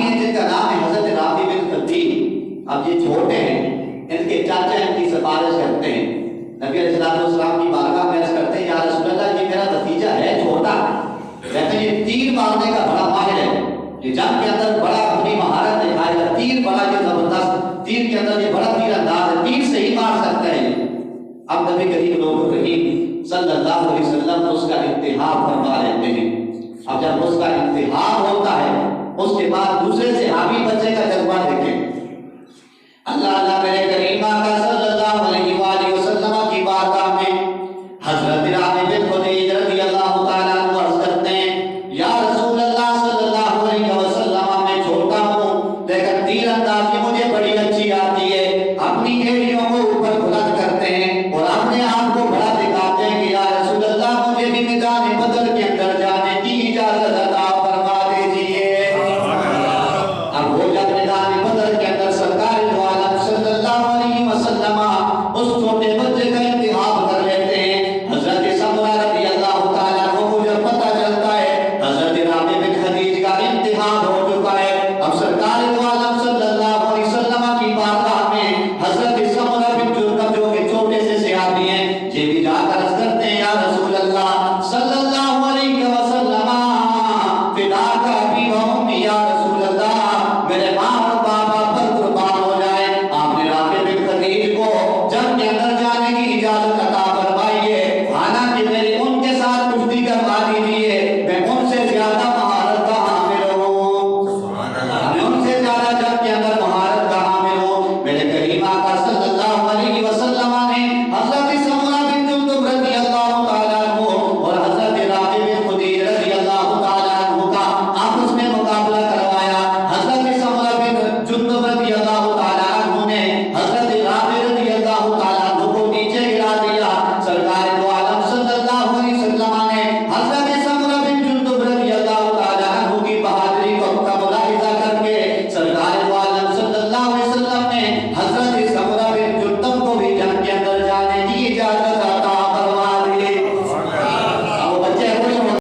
ہیں جن کا نام ہے حضرت رافع بن خدیج. اب یہ چھوٹے ہیں, ان کے چاچا ان کی سفارش کرتے ہیں, نبی علیہ السلام کی بارگاہ میں عرض کرتے ہیں یا رسول اللہ یہ میرا بھتیجا ہے چھوٹا, لیکن یہ تیر مارنے کا بڑا ماہر ہے, یہ جنگ کے اندر بڑا اپنی مہارت دکھائے گا, تیر بڑا یہ زبردست, تیر کے اندر یہ بڑا تیر انداز ہے, تیر سے ہی مار سکتا ہے. اب نبی کریم لوگ کریم صلی اللہ علیہ وسلم اس کا انتخاب فرما لیتے ہیں. اب جب اس کا انتخاب ہوتا ہے اس کے بعد دوسرے صحابی بچے کا جذبہ دیکھیں. اللہ میرے کریم آقا صلی اللہ علیہ وآلہ وسلم کی بارگاہ میں حضرت رافع بن خدیج رضی اللہ تعالیٰ عنہ عرض کرتے ہیں یا رسول اللہ صلی اللہ علیہ وسلم میں چھوٹا ہوں لیکن تیر اندازی مجھے بڑی اچھی آتی ہے. اپنی ایڑیوں کو اوپر بلند کرتے ہیں اور اپنے آپ کو بڑا دکھاتے ہیں کہ یا رسول اللہ مجھے بھی میدان بدر کے اندر جانے کی اجازت عطا فرما دیجیے. اب وہ جب میدان بدر کے اندر سرکار دو عالم صلی اللہ علیہ وسلم اس چھوٹے بچے کا انتخاب کر لیتے ہیں. حضرت سمرہ رضی اللہ تعالیٰ عنہ کو جب پتہ چلتا ہے حضرت رافع بن خدیج کا انتخاب ہو چکا ہے, اب سرکار دو عالم صلی اللہ علیہ وسلم کی بارگاہ میں حضرت سمرہ بن جندب جو کہ چھوٹے سے صحابی ہیں یہ بھی جا کر عرض کرتے ہیں یا رسول اللہ صلی اللہ علیہ وسلم فداک ابی و امی یا رسول اللہ میرے ماں اور بابا پر قربان ہو جائے. آپ نے رافع بن خدیج کو جنگ کے اندر جانے کی اجازت عطا فرمائیے, حالانکہ میری ان کے ساتھ کشتی کروا دیجیے, میں ان سے زیادہ مہارت کا حامل ہوں, میں ان سے زیادہ جنگ کے اندر مہارت کا حامل ہوں. میرے کریم آقا صلی اللہ علیہ وسلم نے حضرت سمرہ بن جندب رضی اللہ تعالیٰ عنہ اور حضرت رافع بن خدیج رضی اللہ تعالیٰ عنہ کا آپس میں مقابلہ کروایا. حضرت سمرہ بن جندب رضی اللہ تعالیٰ عنہ نے حضرت رافع رضی اللہ تعالیٰ عنہ کو نیچے گرا دیا. سرکار دو عالم صلی اللہ علیہ وسلم نے حضرت سمرہ بن جندب رضی اللہ تعالیٰ عنہ کی بہادری کو کا ملاحظہ کر کے سرکار دو عالم صلی اللہ علیہ وسلم نے حضرت